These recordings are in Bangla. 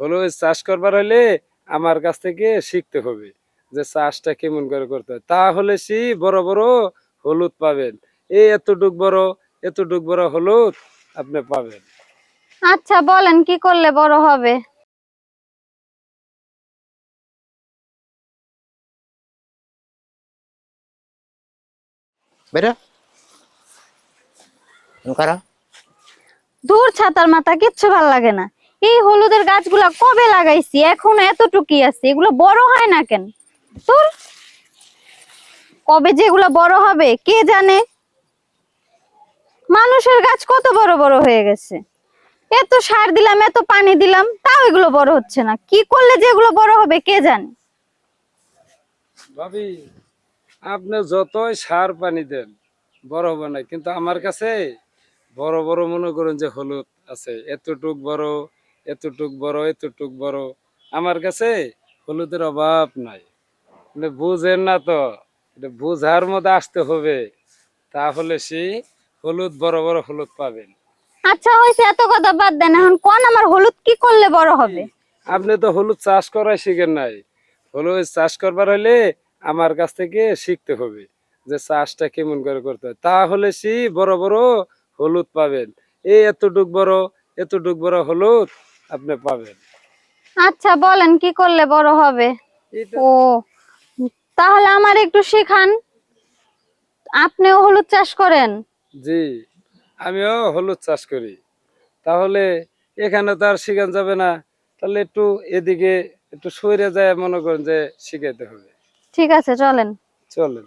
হলুদ চাষ করবার হলে আমার কাছ থেকে শিখতে হবে যে চাষটা কেমন করে করতে হয়, তাহলে সে বড় বড় হলুদ পাবেন। এই এতটুক বড় হলুদ আপনি পাবেন। আচ্ছা বলেন কি করলে বড় হবে? বেটা কারা দূর ছাতার মাথা, কিচ্ছু ভাল লাগে না। এই হলুদের গাছগুলা কবে লাগাইছি, এখনো এতটুকুই আছে, এগুলো বড় হয় না কেন? তোর কবে যে এগুলো বড় হবে কে জানে। মানুষের গাছ কত বড় বড় হয়ে গেছে, এত সার দিলাম এত পানি দিলাম তাও এগুলো বড় হচ্ছে না। কি করলে যে এগুলো বড় হবে কে জানে। ভাবি, আপনি যতই সার পানি দেন বড় হবে না, কিন্তু আমার কাছে বড় বড় মনে করেন যে হলুদ আছে, এতটুক বড় এতটুক বড় এতটুক বড়। আমার কাছে হলুদের অভাব নাই। আপনি বুঝেন না তো, এটা বুঝার মধ্যে আসতে হবে, তাহলে সে হলুদ বড় বড় হলুদ পাবেন। আচ্ছা হয়েছে, এত কথা বাদ দেন, এখন কোন আমার হলুদ কি করলে বড় হবে? আপনি তো হলুদ চাষ করাই শিখেন নাই। হলুদ চাষ করবার হলে আমার কাছ থেকে শিখতে হবে যে চাষটা কেমন করে করতে হয়, তাহলে সে বড় বড় হলুদ পাবেন। এই এতটুক বড় হলুদ আপনি পাবেন। আচ্ছা বলেন কি করলে বড় হবে? ও, তাহলে আমার একটু শেখান, আপনিও হলুদ চাষ করেন? জি, আমিও হলুদ চাষ করি। তাহলে এখানে তো আর শিখান যাবে না, তাহলে একটু এদিকে একটু সরে যায় মনে করেন যে শিখাইতে হবে। ঠিক আছে চলেন। চলেন।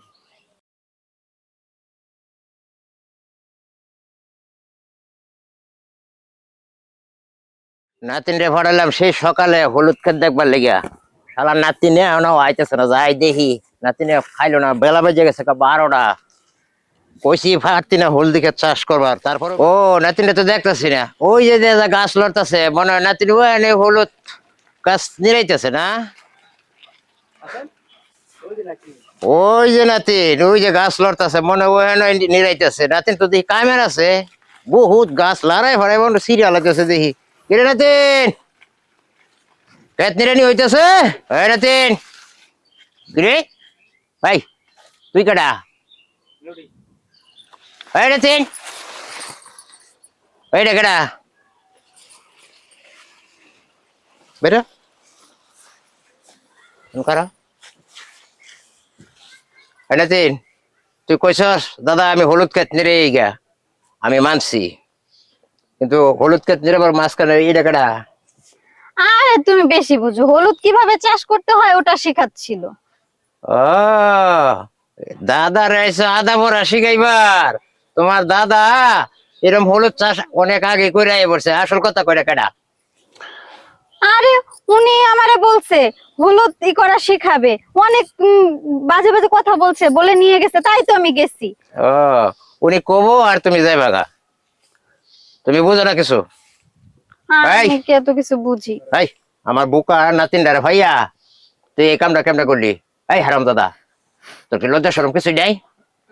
নাতিন রে পড়ালাম সেই সকালে হলুদ খেত দেখবার লেগিয়া, শালা নাতিনে এখনো আইতেছে না। যাই দেখি নাতিনে খাইলো না, বেলা বেজে গেছে 12টা। কইছি পারতি না হলদি ক্ষেত চাষ করবার, তারপর ও নাতিনে তো দেখতেছি না। ওই যে যে গাছ লড়তেছে, মনে হয় নাতিন ওই হলুদ গাছ নিরাইতেছে না। ওই যে নাতিন ওই যে গাছ লড়তেছে, মনে হয় নিরাইতেছে। নাতিন তো দেখি কামের আছে, বহুত গাছ লড়াই ভরাই মনে সিরিয়াল হইতেছে। দেখি কিরে নাতিন, ক্ষেত নিরানি হইতেছে? ওই নাতিন, কিরে ভাই তুই কেডা? ওই নাতিন, ওইটা কেডা? বেটা কারা? ওই নাতিন, তুই কইছস দাদা আমি হলুদ ক্ষেত নিরে গা, আমি মানছি, কিন্তু হলুদ ক্ষেত নিরাবার মাঝখানে এইটা কেডা? আরে তুমি বেশি বুঝো, হলুদ কিভাবে চাষ করতে হয় ওটা শেখাচ্ছিল। ও দাদা রয়েছে আদা ভরা শিখাইবার। তোমার দাদা এরকম হলুদ চাষ অনেক আগে করে পড়ছে, আসল কথা কইরা কেডা? আরে উনি আমারে বলছে হলুদ ই করা শিখাবে, অনেক বাজে বাজে কথা বলছে, বলে নিয়ে গেছে, তাই তো আমি গেছি। ও উনি কবো আর তুমি যাইবা গা, তুমি বুঝো না কিছু। এই আমি কি এত কিছু বুঝি? এই আমার বুকা আর নাতিন ডারে ভাইয়া, তুই এই কামটা কেমটা করলি? এই হারাম দাদা, তোর কি লজ্জা শরম কিছু নাই?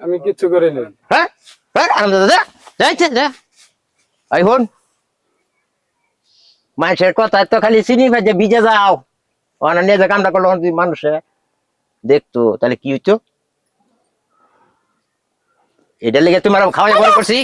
আমি কিচ্ছু করিনি। হ্যাঁ হ্যাঁ হারাম দাদা, যাইছে যা। এই হন, মানুষের কথা তো খালি চিনি ভাই যে ভিজে যাও, ওনা নিয়ে যে কামটা করলো যদি মানুষে দেখতো তাহলে কি হইতো? এটা লেগে তোমার খাওয়া বড় করছি।